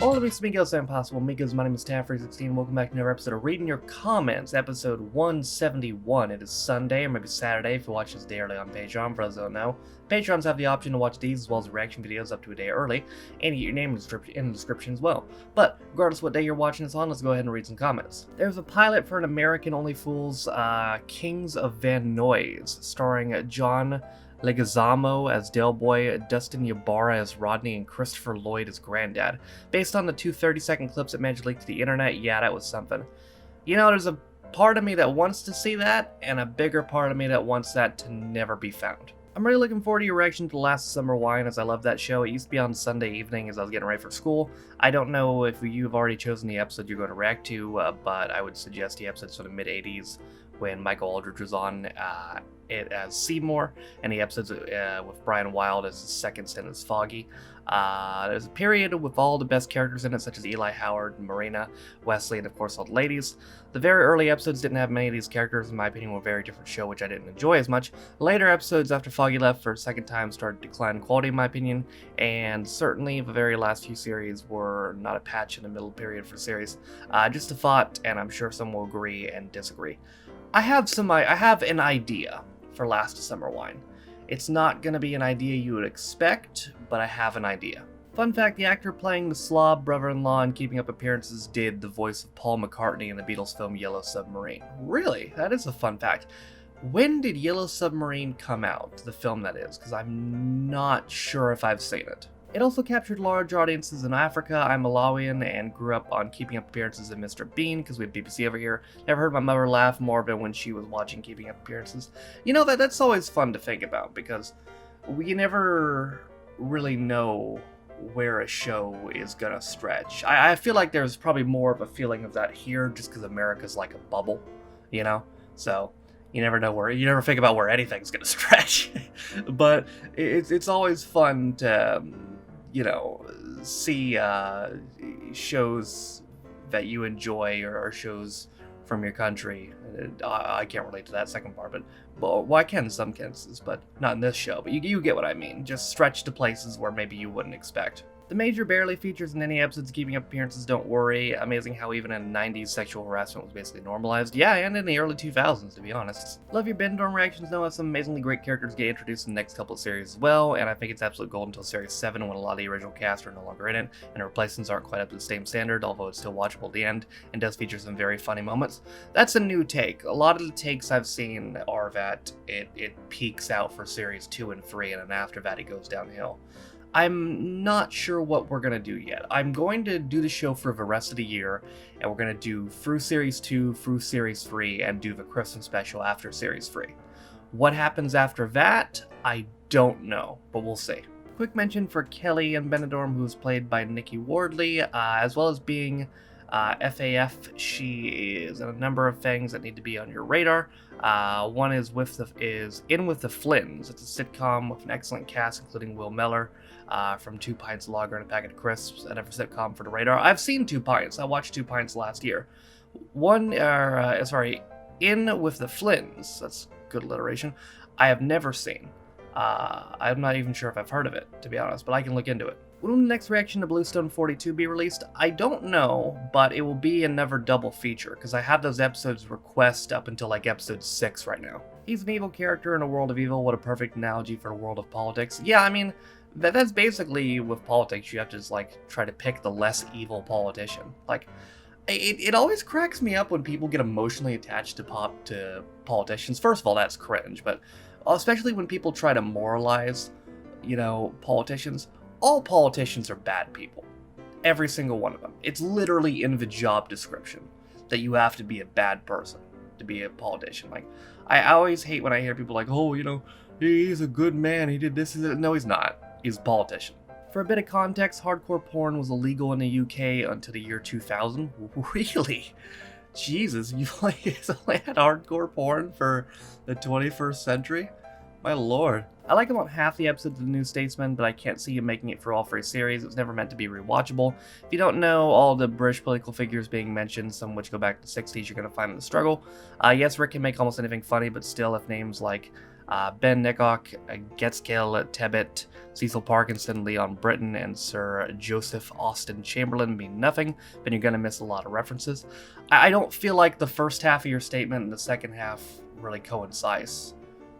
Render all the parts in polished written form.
Hola mis amigos, impossible amigos, my name is Taffrey16, welcome back to another episode of Reading Your Comments, episode 171. It is Sunday, or maybe Saturday if you watch this day early on Patreon. For those who don't know, Patrons have the option to watch these as well as reaction videos up to a day early, and get your name in the description as well. But regardless of what day you're watching this on, let's go ahead and read some comments. There's a pilot for an American Only Fools, Kings of Van Nuys, starring John Leguizamo as Del Boy, Dustin Ybarra as Rodney, and Christopher Lloyd as Granddad. Based on the two 30-second clips that managed to leak to the internet, yeah, that was something. You know, there's a part of me that wants to see that, and a bigger part of me that wants that to never be found. I'm really looking forward to your reaction to Last Summer Wine, as I love that show. It used to be on Sunday evening as I was getting ready for school. I don't know if you've already chosen the episode you're going to react to, but I would suggest the episodes from the mid-80s when Michael Aldridge was on it as Seymour, and the episodes with Brian Wilde as the second stint as Foggy. There's a period with all the best characters in it, such as Eli Howard, Marina, Wesley, and of course all the ladies. The very early episodes didn't have many of these characters, in my opinion, were a very different show, which I didn't enjoy as much. Later episodes after Foggy left for a second time started to decline in quality, in my opinion, and certainly the very last few series were not a patch in the middle period for series. Just a thought, and I'm sure some will agree and disagree. I have an idea for Last Summer Wine. It's not going to be an idea you would expect, but I have an idea. Fun fact, the actor playing the slob brother-in-law in Keeping Up Appearances did the voice of Paul McCartney in the Beatles film Yellow Submarine. Really? That is a fun fact. When did Yellow Submarine come out? The film, that is, because I'm not sure if I've seen it. It also captured large audiences in Africa. I'm Malawian and grew up on Keeping Up Appearances and Mr. Bean because we have BBC over here. Never heard my mother laugh more than when she was watching Keeping Up Appearances. You know, that's always fun to think about because we never really know where a show is gonna stretch. I feel like there's probably more of a feeling of that here just because America's like a bubble, you know? So you never know you never think about where anything's gonna stretch. But it's always fun to you know, see shows that you enjoy or shows from your country. I can't relate to that second part, but well, I can in some cases, but not in this show. But you get what I mean. Just stretch to places where maybe you wouldn't expect. The Major barely features in any episodes of Keeping Up Appearances, don't worry. Amazing how even in the 90s sexual harassment was basically normalized. Yeah, and in the early 2000s, to be honest. Love your Ben Dorm reactions, though, as some amazingly great characters get introduced in the next couple of series as well, and I think it's absolute gold until Series 7 when a lot of the original cast are no longer in it, and the replacements aren't quite up to the same standard, although it's still watchable at the end, and does feature some very funny moments. That's a new take. A lot of the takes I've seen are that it peaks out for Series 2 and 3, and then after that it goes downhill. I'm not sure what we're going to do yet. I'm going to do the show for the rest of the year, and we're going to do through Series 2, through Series 3, and do the Christmas special after Series 3. What happens after that, I don't know, but we'll see. Quick mention for Kelly and Benidorm, who's played by Nikki Wardley, as well as being FAF, she is in a number of things that need to be on your radar. One is In With the Flynns. It's a sitcom with an excellent cast, including Will Meller from 2 Pints Lager and a Packet of Crisps, another sitcom for the radar. I've seen 2 Pints. I watched 2 Pints last year. In With the Flynns. That's good alliteration. I have never seen. I'm not even sure if I've heard of it, to be honest, but I can look into it. When will the next reaction to Bluestone 42 be released? I don't know, but it will be another double feature, because I have those episodes request up until like episode 6 right now. He's an evil character in a world of evil. What a perfect analogy for a world of politics. Yeah, I mean, that's basically with politics. You have to just like try to pick the less evil politician. Like, it always cracks me up when people get emotionally attached to politicians. First of all, that's cringe, but especially when people try to moralize, you know, politicians. All politicians are bad people. Every single one of them. It's literally in the job description that you have to be a bad person to be a politician. Like, I always hate when I hear people like, oh, you know, he's a good man, he did this. No, he's not. He's a politician. For a bit of context, hardcore porn was illegal in the UK until the year 2000. Really? Jesus, you only had hardcore porn for the 21st century? My lord. I like about half the episodes of The New Statesman, but I can't see him making it for all 3 series. It was never meant to be rewatchable. If you don't know all the British political figures being mentioned, some of which go back to the 60s, you're going to find in the struggle. Yes, Rick can make almost anything funny, but still, if names like Ben Nicock, Getskill Tebbit, Cecil Parkinson, Leon Britton, and Sir Joseph Austin Chamberlain mean nothing, then you're going to miss a lot of references. I don't feel like the first half of your statement and the second half really coincides,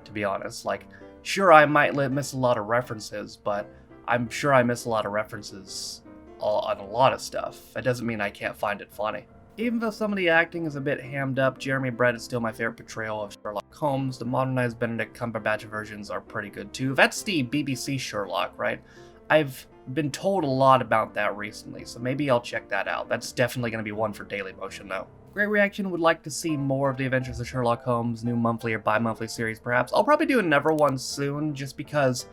to be honest. Like, sure, I might miss a lot of references, but I'm sure I miss a lot of references on a lot of stuff. That doesn't mean I can't find it funny. Even though some of the acting is a bit hammed up, Jeremy Brett is still my favorite portrayal of Sherlock Holmes. The modernized Benedict Cumberbatch versions are pretty good too. That's the BBC Sherlock, right? I've been told a lot about that recently, so maybe I'll check that out. That's definitely going to be one for Dailymotion though. Great Reaction would like to see more of the Adventures of Sherlock Holmes, new monthly or bi-monthly series perhaps. I'll probably do another one soon, just because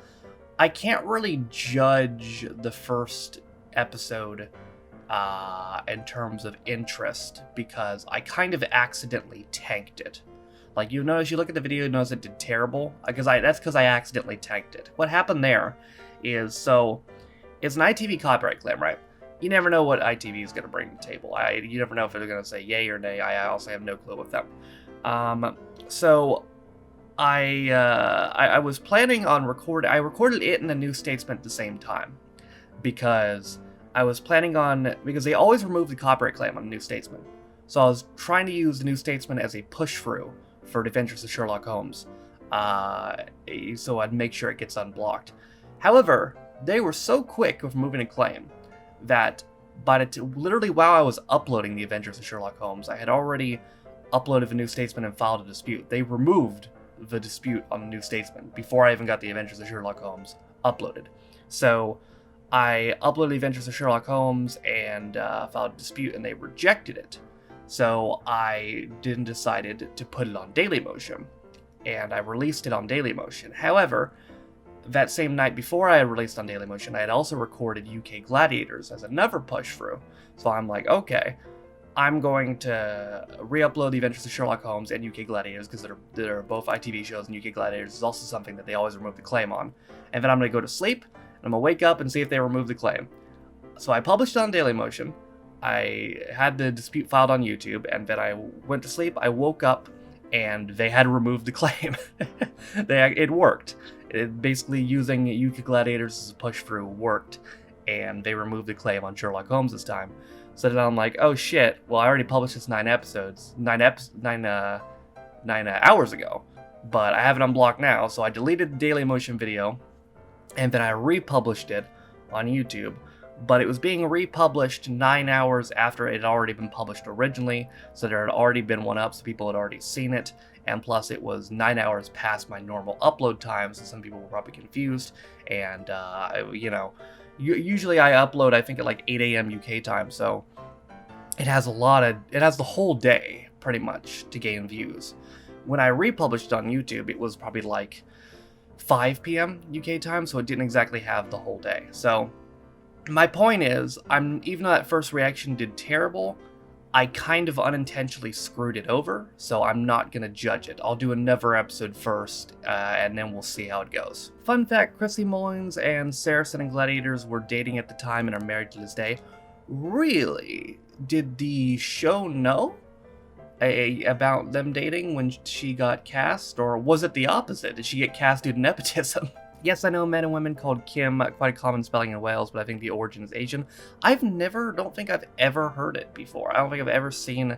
I can't really judge the first episode in terms of interest, because I kind of accidentally tanked it. Like, you notice, you look at the video, you notice it did terrible, that's because I accidentally tanked it. What happened there is, so, it's an ITV copyright claim, right? You never know what ITV is going to bring to the table. You never know if they're going to say yay or nay. I also have no clue with them. So, I was planning on I recorded it and the New Statesman at the same time, because I was planning on, because they always remove the copyright claim on the New Statesman. So I was trying to use the New Statesman as a push-through for The Adventures of Sherlock Holmes, so I'd make sure it gets unblocked. However, they were so quick with removing a claim that literally while I was uploading The Adventures of Sherlock Holmes, I had already uploaded the New Statesman and filed a dispute. They removed the dispute on the New Statesman before I even got The Adventures of Sherlock Holmes uploaded. So I uploaded The Adventures of Sherlock Holmes and filed a dispute, and they rejected it. So I decided to put it on Dailymotion, and I released it on Dailymotion. However, that same night before I had released on Dailymotion, I had also recorded UK Gladiators as another push-through. So I'm like, okay, I'm going to re-upload The Adventures of Sherlock Holmes and UK Gladiators, because they're both ITV shows, and UK Gladiators is also something that they always remove the claim on. And then I'm going to go to sleep, and I'm going to wake up and see if they remove the claim. So I published it on Dailymotion, I had the dispute filed on YouTube, and then I went to sleep, I woke up, and they had removed the claim. It worked. It basically using UK Gladiators as a push-through worked, and they removed the claim on Sherlock Holmes this time. So then I'm like, oh shit, well I already published this 9 hours ago, but I have it unblocked now, so I deleted the Dailymotion video, and then I republished it on YouTube, but it was being republished 9 hours after it had already been published originally, so there had already been one up, so people had already seen it, and plus it was 9 hours past my normal upload time, so some people were probably confused, and, usually I upload, I think, at like 8 a.m. UK time, so it has the whole day, pretty much, to gain views. When I republished on YouTube, it was probably like 5 p.m. UK time, so it didn't exactly have the whole day. So, my point is, even though that first reaction did terrible, I kind of unintentionally screwed it over, so I'm not going to judge it. I'll do another episode first, and then we'll see how it goes. Fun fact, Chrissy Mullins and Saracen and Gladiators were dating at the time and are married to this day. Really? Did the show know about them dating when she got cast, or was it the opposite? Did she get cast due to nepotism? Yes, I know men and women called Kim, quite a common spelling in Wales, but I think the origin is Asian. Don't think I've ever heard it before. I don't think I've ever seen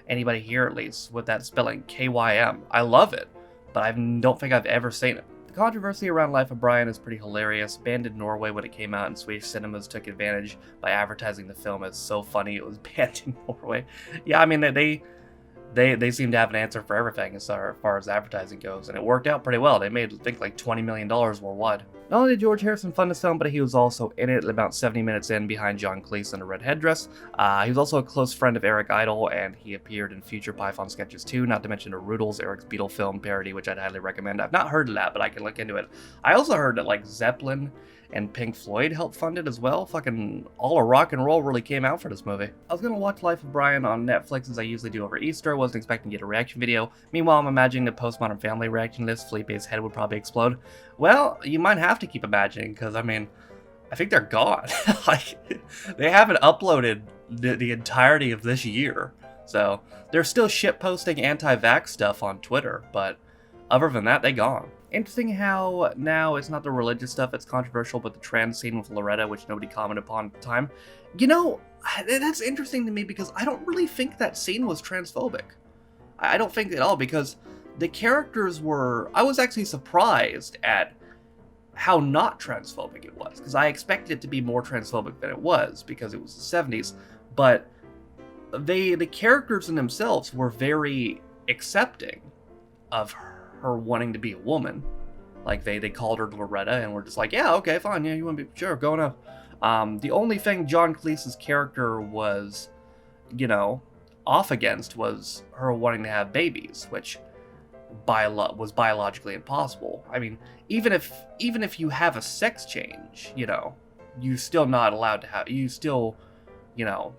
anybody here, at least, with that spelling, K-Y-M. I love it, but I don't think I've ever seen it. The controversy around Life of Brian is pretty hilarious. Banned in Norway when it came out, and Swedish cinemas took advantage by advertising the film as so funny it was banned in Norway. Yeah, I mean, they seem to have an answer for everything as far as advertising goes, and it worked out pretty well. They made, I think, like $20 million worldwide. Not only did George Harrison fund this film, but he was also in it about 70 minutes in behind John Cleese in a red headdress. He was also a close friend of Eric Idle, and he appeared in future Python sketches too, not to mention a Rudels, Eric's Beatle film parody, which I'd highly recommend. I've not heard of that, but I can look into it. I also heard that, like, Zeppelin and Pink Floyd helped fund it as well. Fucking all of rock and roll really came out for this movie. I was gonna watch Life of Brian on Netflix as I usually do over Easter. Wasn't expecting to get a reaction video. Meanwhile, I'm imagining the Postmodern Family reaction list. Felipe's head would probably explode. Well, you might have to keep imagining, because, I mean, I think they're gone. Like, they haven't uploaded the entirety of this year. So, they're still shitposting anti-vax stuff on Twitter, but other than that, they gone. Interesting how now it's not the religious stuff that's controversial, but the trans scene with Loretta, which nobody commented upon at the time. You know, that's interesting to me because I don't really think that scene was transphobic. I don't think at all, because the characters were... I was actually surprised at how not transphobic it was, because I expected it to be more transphobic than it was, because it was the 70s, but the characters in themselves were very accepting of her wanting to be a woman. Like, they called her Loretta, and were just like, yeah, okay, fine, yeah, you want to be... Sure, go now. The only thing John Cleese's character was, you know, off against was her wanting to have babies, which was biologically impossible. I mean, even if you have a sex change, you know, you still not allowed to have... You still, you know,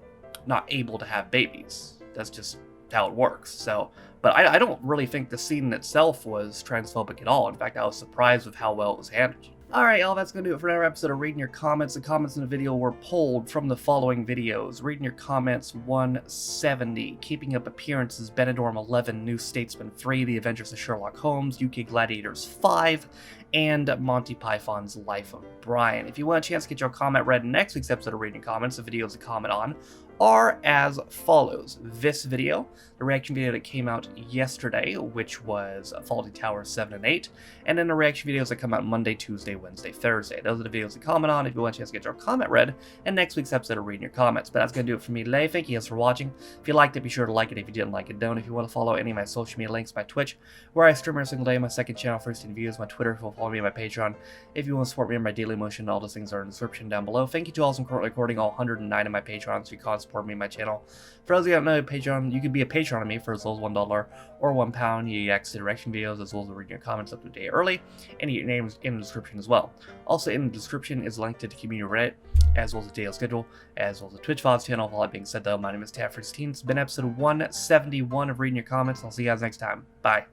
not able to have babies. That's just how it works. So, but I don't really think the scene itself was transphobic at all. In fact, I was surprised with how well it was handled. Alright, y'all, that's going to do it for another episode of Reading Your Comments. The comments in the video were pulled from the following videos: Reading Your Comments 170, Keeping Up Appearances, Benidorm 11, New Statesman 3, The Adventures of Sherlock Holmes, UK Gladiators 5, and Monty Python's Life of Brian. If you want a chance to get your comment read in next week's episode of Reading Your Comments, the videos to comment on are as follows. This video, the reaction video that came out yesterday, which was Faulty Towers 7 and 8, and then the reaction videos that come out Monday, Tuesday, Wednesday, Thursday. Those are the videos to comment on if you want a chance to get your comment read in next week's episode of Reading Your Comments. But that's going to do it for me today. Thank you guys for watching. If you liked it, be sure to like it. If you didn't like it, don't. If you want to follow any of my social media links, my Twitch, where I stream every single day, my second channel, First In Views, my Twitter, if you will follow me on my Patreon. If you want to support me in my daily motion, all those things are in the description down below. Thank you to all who are currently recording, all 109 of my Patrons who can support me in my channel. For those of you who don't know, Patreon, you can be a patron of me for as low as $1 or £1. You get access to direction videos as well as reading your comments up to a day early, and you get your names in the description as well. Also in the description is linked to the community Reddit, as well as the daily schedule, as well as the Twitch VODs channel. All that being said though, my name is Taffy16. It's been episode 171 of Reading Your Comments, and I'll see you guys next time. Bye.